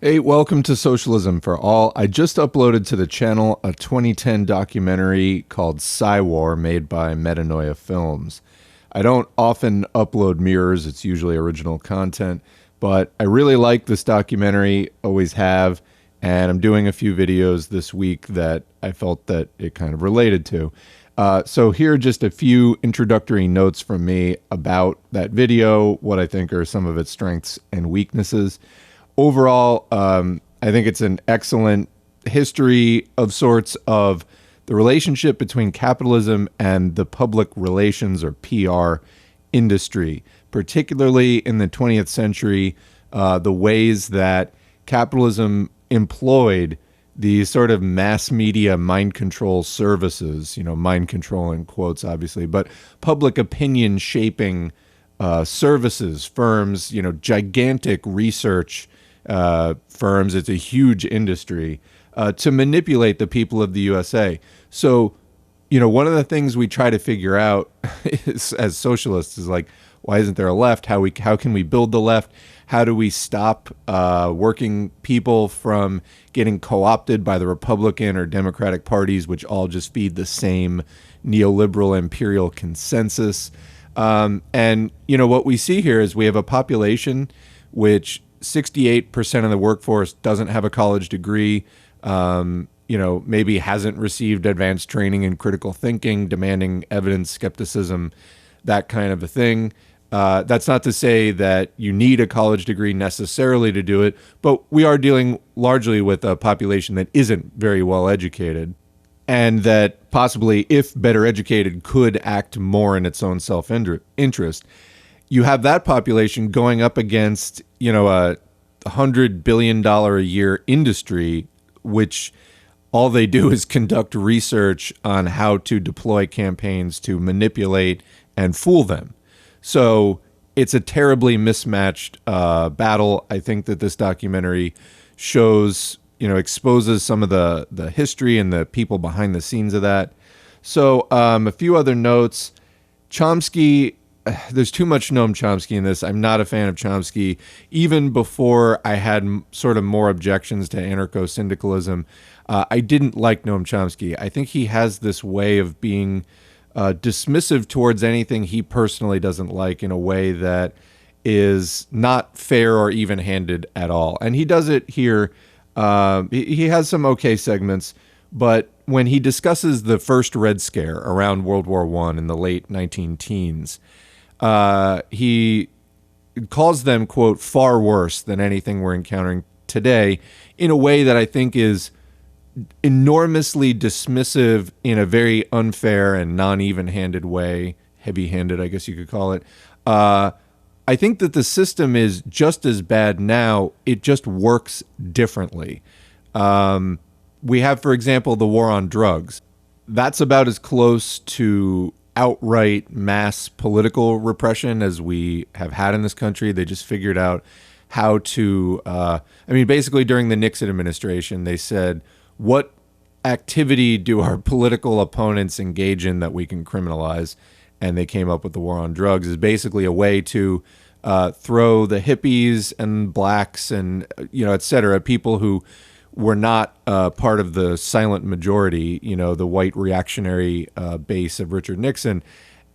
Hey, welcome to Socialism for All. I just uploaded to the channel a 2010 documentary called Psywar made by Metanoia Films. I don't often upload mirrors, it's usually original content, but I really like this documentary, always have, and I'm doing a few videos this week that I felt that it kind of related to. So here are just a few introductory notes from me about that video, what I think are some of its strengths and weaknesses. Overall, I think it's an excellent history of sorts of the relationship between capitalism and the public relations or PR industry, particularly in the 20th century, the ways that capitalism employed these sort of mass media mind control services, mind control in quotes, obviously, but public opinion shaping services, firms, gigantic research firms. It's a huge industry to manipulate the people of the USA. So, one of the things we try to figure out as socialists is like, why isn't there a left? How can we build the left? How do we stop working people from getting co-opted by the Republican or Democratic parties, which all just feed the same neoliberal imperial consensus? And what we see here is we have a population which 68% of the workforce doesn't have a college degree, maybe hasn't received advanced training in critical thinking, demanding evidence, skepticism, that kind of a thing. That's not to say that you need a college degree necessarily to do it, but we are dealing largely with a population that isn't very well educated and that possibly, if better educated, could act more in its own self-interest. You have that population going up against, a $100 billion a year industry, which all they do is conduct research on how to deploy campaigns to manipulate and fool them. So it's a terribly mismatched battle. I think that this documentary shows, exposes some of the history and the people behind the scenes of that. So a few other notes. Chomsky, there's too much Noam Chomsky in this. I'm not a fan of Chomsky. Even before I had sort of more objections to anarcho-syndicalism, I didn't like Noam Chomsky. I think he has this way of being dismissive towards anything he personally doesn't like in a way that is not fair or even-handed at all. And he does it here. He has some okay segments, but when he discusses the first Red Scare around World War I in the late 19-teens, he calls them, quote, far worse than anything we're encountering today in a way that I think is enormously dismissive in a very unfair and non-even-handed way, heavy-handed, I guess you could call it. I think that the system is just as bad now. It just works differently. We have, for example, the war on drugs. That's about as close to outright mass political repression as we have had in this country. They just figured out how to, basically during the Nixon administration, they said, what activity do our political opponents engage in that we can criminalize? And they came up with the war on drugs as basically a way to throw the hippies and blacks and, et cetera, people who were not part of the silent majority, the white reactionary base of Richard Nixon.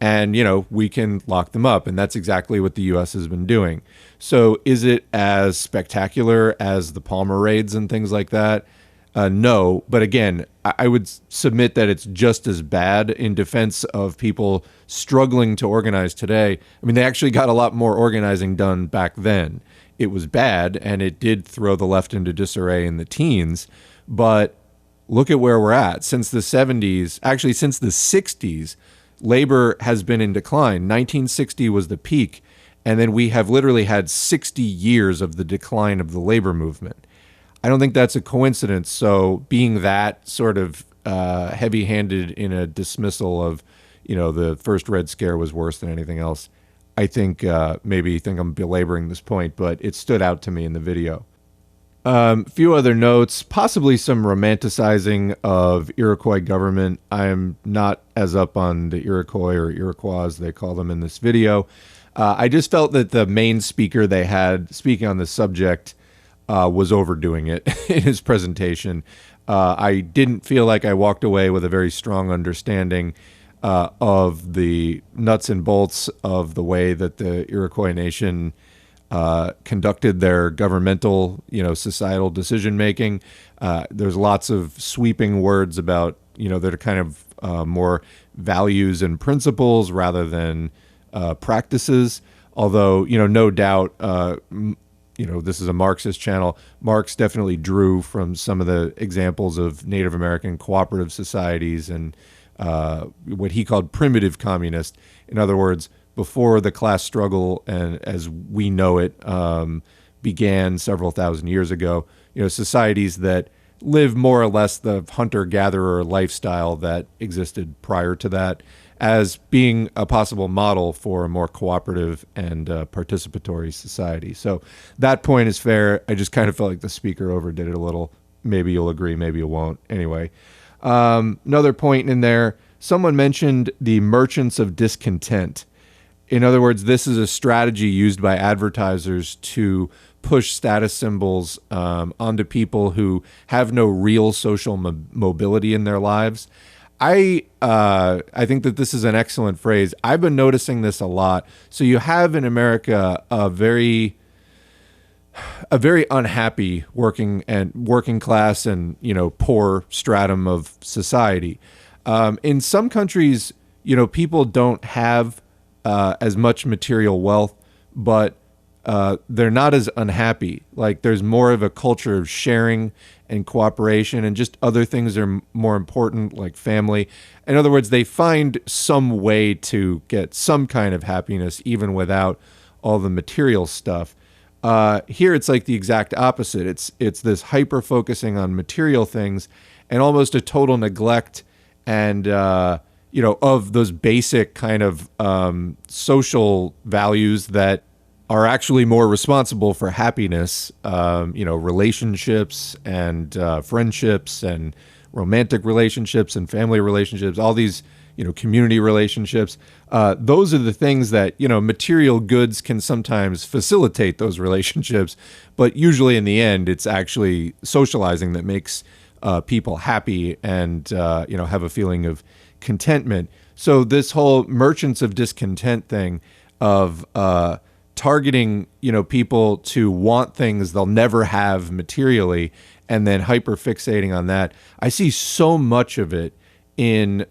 And, we can lock them up. And that's exactly what the U.S. has been doing. So is it as spectacular as the Palmer raids and things like that? No. But again, I would submit that it's just as bad in defense of people struggling to organize today. They actually got a lot more organizing done back then. It was bad, and it did throw the left into disarray in the teens. But look at where we're at. Since the 70s, actually since the 60s, labor has been in decline. 1960 was the peak, and then we have literally had 60 years of the decline of the labor movement. I don't think that's a coincidence. So being that sort of heavy-handed in a dismissal of, the first Red Scare was worse than anything else, I think maybe you think I'm belaboring this point, but it stood out to me in the video. A few other notes, possibly some romanticizing of Iroquois government. I am not as up on the Iroquois or Iroquois, as they call them in this video. I just felt that the main speaker they had speaking on the subject was overdoing it in his presentation. I didn't feel like I walked away with a very strong understanding of the nuts and bolts of the way that the Iroquois Nation conducted their governmental, societal decision making. There's lots of sweeping words about, that are kind of more values and principles rather than practices. Although, no doubt, this is a Marxist channel. Marx definitely drew from some of the examples of Native American cooperative societies and what he called primitive communist. In other words, before the class struggle and as we know it began several thousand years ago, societies that live more or less the hunter-gatherer lifestyle that existed prior to that as being a possible model for a more cooperative and participatory society. So that point is fair. I just kind of felt like the speaker overdid it a little. Maybe you'll agree, maybe you won't. Anyway, another point in there, someone mentioned the merchants of discontent. In other words, this is a strategy used by advertisers to push status symbols onto people who have no real social mobility in their lives. I think that this is an excellent phrase. I've been noticing this a lot. So you have in America a very unhappy working class and poor stratum of society. In some countries, people don't have as much material wealth, but they're not as unhappy. Like there's more of a culture of sharing and cooperation and just other things are more important, like family. In other words, they find some way to get some kind of happiness even without all the material stuff. Here it's like the exact opposite. It's this hyper focusing on material things and almost a total neglect and of those basic kind of social values that are actually more responsible for happiness, relationships and friendships and romantic relationships and family relationships, all these, community relationships. Those are the things that, material goods can sometimes facilitate those relationships. But usually in the end, it's actually socializing that makes people happy and, have a feeling of contentment. So this whole merchants of discontent thing of targeting, people to want things they'll never have materially and then hyper fixating on that. I see so much of it in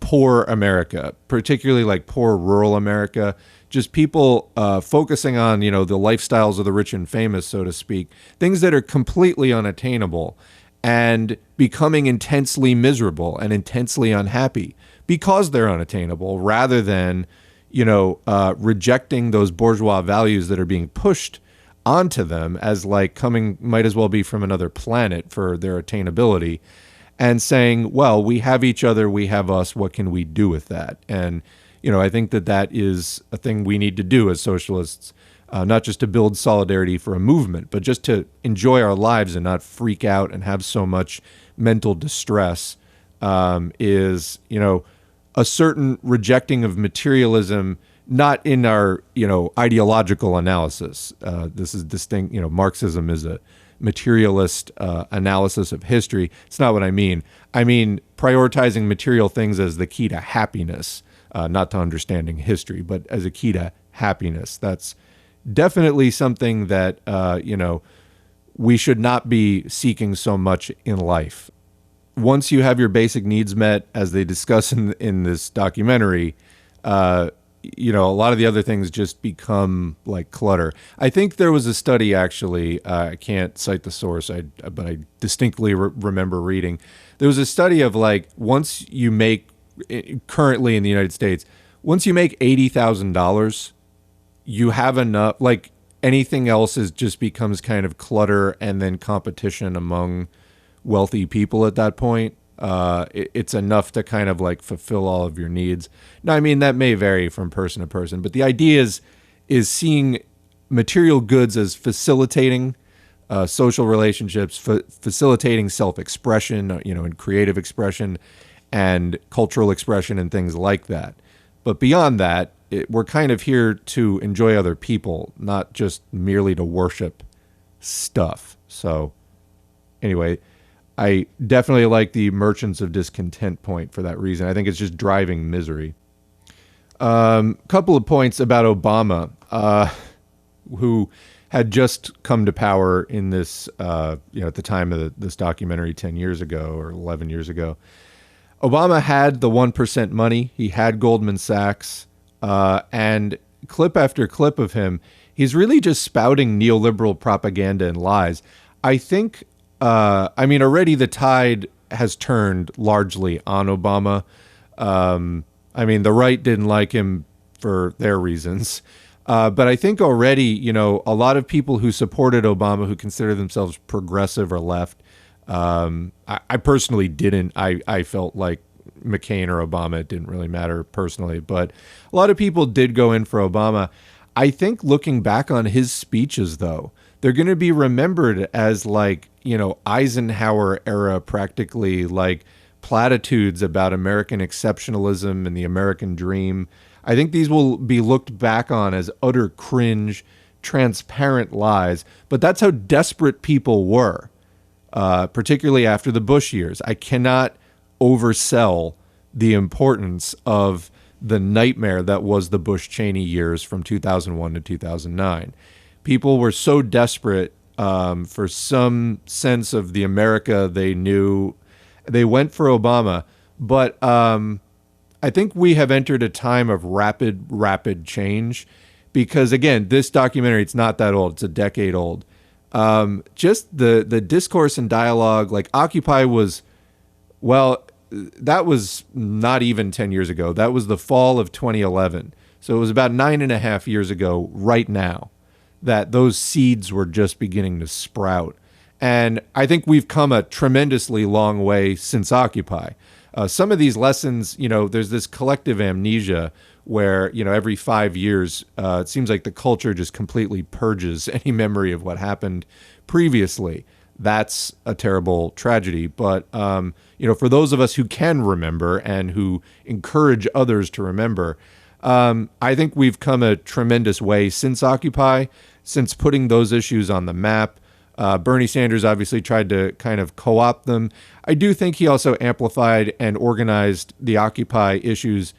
poor America, particularly like poor rural America, just people focusing on, the lifestyles of the rich and famous, so to speak, things that are completely unattainable and becoming intensely miserable and intensely unhappy because they're unattainable rather than rejecting those bourgeois values that are being pushed onto them as like might as well be from another planet for their attainability and saying, well, we have each other, we have us, what can we do with that? And, I think that is a thing we need to do as socialists, not just to build solidarity for a movement, but just to enjoy our lives and not freak out and have so much mental distress is, a certain rejecting of materialism, not in our, ideological analysis. This is distinct. Marxism is a materialist analysis of history. It's not what I mean. I mean prioritizing material things as the key to happiness, not to understanding history, but as a key to happiness. That's definitely something that, we should not be seeking so much in life. Once you have your basic needs met, as they discuss in this documentary, a lot of the other things just become like clutter. I think there was a study, actually, I can't cite the source, but I distinctly remember reading. There was a study of like, once you make, currently in the United States, once you make $80,000, you have enough, like anything else just becomes kind of clutter and then competition among wealthy people at that point. It's enough to kind of like fulfill all of your needs. Now, I mean, that may vary from person to person, but the idea is seeing material goods as facilitating social relationships, facilitating self-expression, and creative expression and cultural expression and things like that. But beyond that, we're kind of here to enjoy other people, not just merely to worship stuff. So anyway, I definitely like the merchants of discontent point for that reason. I think it's just driving misery. Couple of points about Obama, who had just come to power in this, at the time of this documentary 10 years ago or 11 years ago. Obama had the 1% money. He had Goldman Sachs, and clip after clip of him, he's really just spouting neoliberal propaganda and lies. I think, already the tide has turned largely on Obama. The right didn't like him for their reasons. But I think already, a lot of people who supported Obama, who consider themselves progressive or left, I personally didn't. I felt like McCain or Obama, it didn't really matter personally. But a lot of people did go in for Obama. I think looking back on his speeches, though, they're going to be remembered as Eisenhower era, practically like platitudes about American exceptionalism and the American dream. I think these will be looked back on as utter cringe, transparent lies. But that's how desperate people were, particularly after the Bush years. I cannot oversell the importance of the nightmare that was the Bush-Cheney years from 2001 to 2009. People were so desperate for some sense of the America they knew. They went for Obama, but I think we have entered a time of rapid change because, again, this documentary, it's not that old. It's a decade old. Just the discourse and dialogue, like Occupy was, that was not even 10 years ago. That was the fall of 2011. So it was about 9.5 years ago right now that those seeds were just beginning to sprout. And I think we've come a tremendously long way since Occupy. Some of these lessons, there's this collective amnesia where, every 5 years, it seems like the culture just completely purges any memory of what happened previously. That's a terrible tragedy. But, for those of us who can remember and who encourage others to remember, I think we've come a tremendous way since Occupy, since putting those issues on the map. Bernie Sanders obviously tried to kind of co-opt them. I do think he also amplified and organized the Occupy issues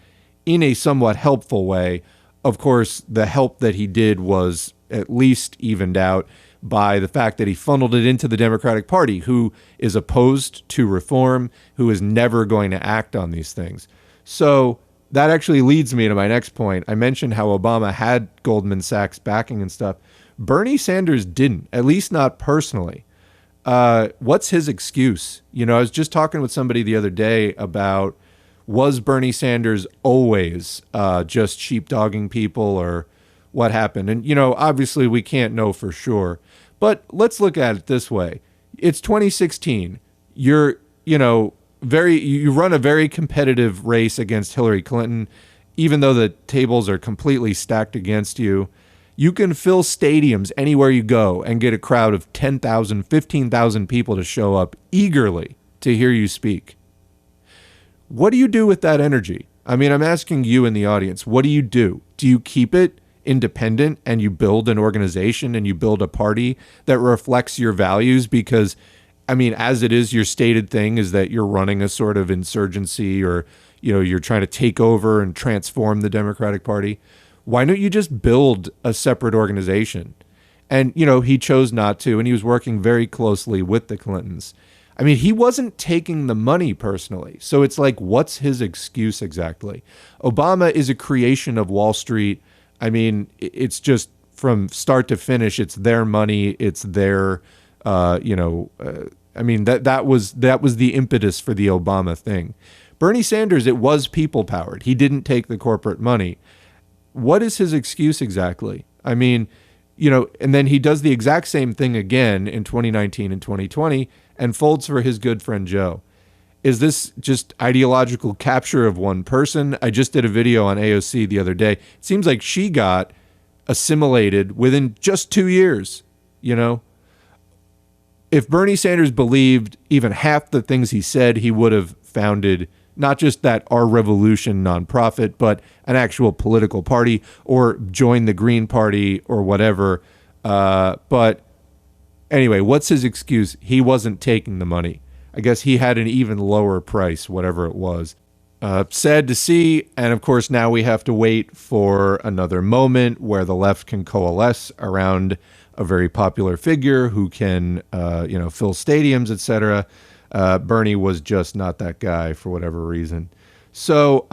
in a somewhat helpful way. Of course, the help that he did was at least evened out by the fact that he funneled it into the Democratic Party, who is opposed to reform, who is never going to act on these things. So that actually leads me to my next point. I mentioned how Obama had Goldman Sachs backing and stuff. Bernie Sanders didn't, at least not personally. What's his excuse? I was just talking with somebody the other day about, was Bernie Sanders always just sheepdogging people, or what happened? And, obviously we can't know for sure. But let's look at it this way. It's 2016. You run a very competitive race against Hillary Clinton, even though the tables are completely stacked against you. You can fill stadiums anywhere you go and get a crowd of 10,000, 15,000 people to show up eagerly to hear you speak. What do you do with that energy? I'm asking you in the audience, what do you do? Do you keep it independent and you build an organization and you build a party that reflects your values? Because, as it is, your stated thing is that you're running a sort of insurgency, or, you're trying to take over and transform the Democratic Party. Why don't you just build a separate organization? And, he chose not to, and he was working very closely with the Clintons. He wasn't taking the money personally. So it's like, what's his excuse exactly? Obama is a creation of Wall Street. It's just from start to finish, it's their money. It's their, that was the impetus for the Obama thing. Bernie Sanders, it was people powered. He didn't take the corporate money. What is his excuse exactly? And then he does the exact same thing again in 2019 and 2020 and folds for his good friend Joe. Is this just ideological capture of one person? I just did a video on AOC the other day. It seems like she got assimilated within just 2 years, If Bernie Sanders believed even half the things he said, he would have founded not just that Our Revolution nonprofit, but an actual political party, or join the Green Party or whatever. But Anyway, what's his excuse? He wasn't taking the money. I guess he had an even lower price, whatever it was. Sad to see. And of course, now we have to wait for another moment where the left can coalesce around a very popular figure who can, fill stadiums, etc. Bernie was just not that guy for whatever reason. So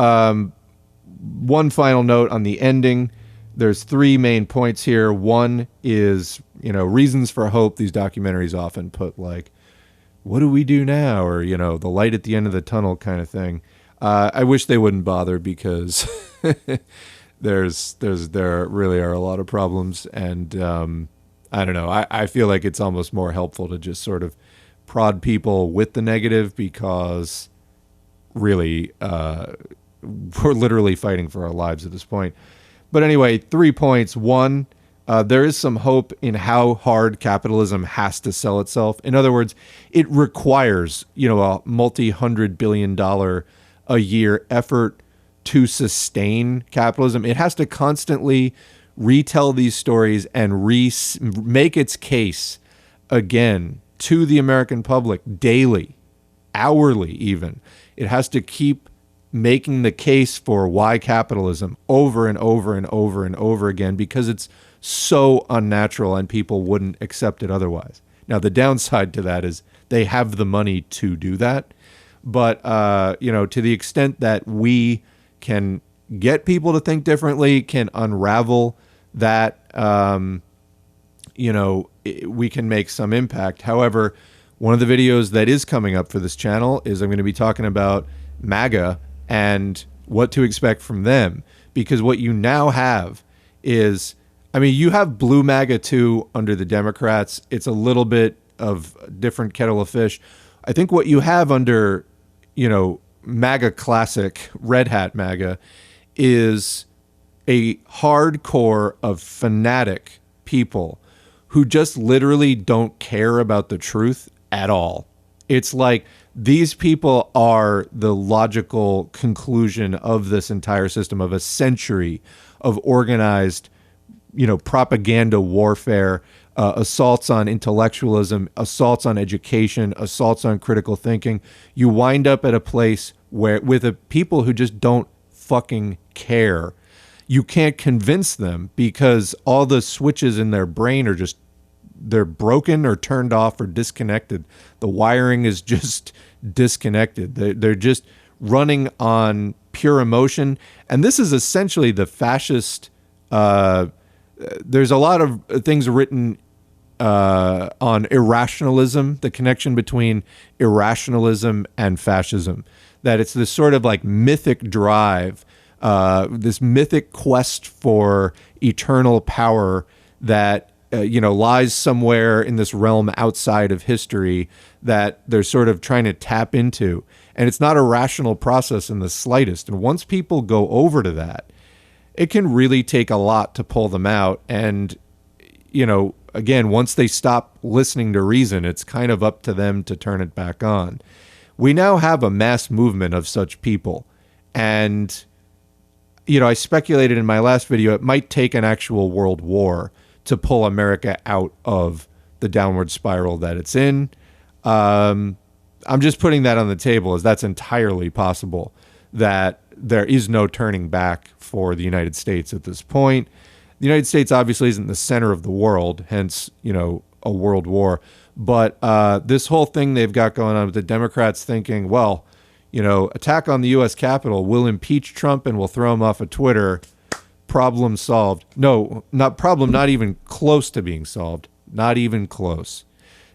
one final note on the ending. There's three main points here. One is, reasons for hope. These documentaries often put like, what do we do now? Or, the light at the end of the tunnel kind of thing. I wish they wouldn't bother because there really are a lot of problems. And I don't know. I feel like it's almost more helpful to just sort of prod people with the negative because really we're literally fighting for our lives at this point. But anyway, 3 points. One, there is some hope in how hard capitalism has to sell itself. In other words, it requires, a multi-$100 billion a year effort to sustain capitalism. It has to constantly retell these stories and make its case again to the American public daily, hourly even. It has to keep making the case for why capitalism over and over and over and over again because it's so unnatural and people wouldn't accept it otherwise. Now, the downside to that is they have the money to do that. But, to the extent that we can get people to think differently, can unravel that, we can make some impact. However, one of the videos that is coming up for this channel is I'm going to be talking about MAGA and what to expect from them. Because what you now have is, you have blue MAGA too under the Democrats. It's a little bit of a different kettle of fish. I think what you have under, MAGA classic, red hat MAGA, is a hardcore of fanatic people who just literally don't care about the truth at all. It's like these people are the logical conclusion of this entire system of a century of organized, propaganda warfare, assaults on intellectualism, assaults on education, assaults on critical thinking. You wind up at a place where with a people who just don't fucking care. You can't convince them because all the switches in their brain are they're broken or turned off or disconnected. The wiring is just disconnected. They're just running on pure emotion. And this is essentially the fascist. There's a lot of things written on irrationalism, the connection between irrationalism and fascism, that it's this sort of like mythic drive, this mythic quest for eternal power that, lies somewhere in this realm outside of history that they're sort of trying to tap into. And it's not a rational process in the slightest. And once people go over to that, it can really take a lot to pull them out. And, again, once they stop listening to reason, it's kind of up to them to turn it back on. We now have a mass movement of such people. And, I speculated in my last video, it might take an actual world war to pull America out of the downward spiral that it's in. I'm just putting that on the table as that's entirely possible, that there is no turning back for the United States at this point. The United States obviously isn't the center of the world, hence, a world war. But this whole thing they've got going on with the Democrats thinking, well, attack on the U.S. Capitol, we'll impeach Trump and we'll throw him off of Twitter. Problem solved. No, not even close to being solved. Not even close.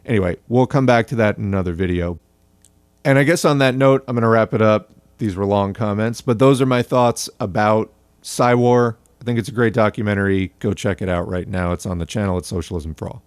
Anyway, we'll come back to that in another video. And I guess on that note, I'm going to wrap it up. These were long comments, but those are my thoughts about Psywar. I think it's a great documentary. Go check it out right now. It's on the channel at Socialism for All.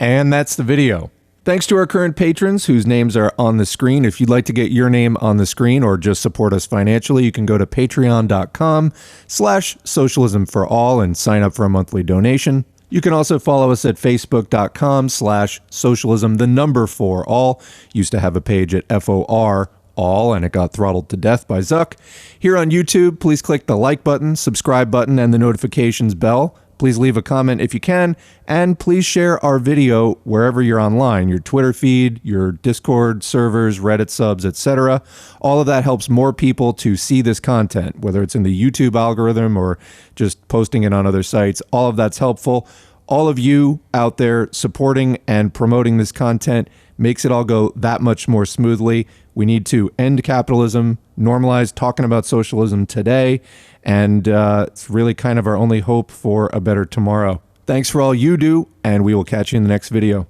And that's the video. Thanks to our current patrons whose names are on the screen. If you'd like to get your name on the screen or just support us financially, you can go to patreon.com/socialism for all and sign up for a monthly donation. You can also follow us at facebook.com/socialism, the number for all. Used to have a page at FOR all, and it got throttled to death by Zuck. Here on YouTube, please click the like button, subscribe button, and the notifications bell. Please leave a comment if you can, and please share our video wherever you're online, your Twitter feed, your Discord servers, Reddit subs, etc. All of that helps more people to see this content, whether it's in the YouTube algorithm or just posting it on other sites. All of that's helpful. All of you out there supporting and promoting this content makes it all go that much more smoothly. We need to end capitalism, normalize talking about socialism today, and it's really kind of our only hope for a better tomorrow. Thanks for all you do, and we will catch you in the next video.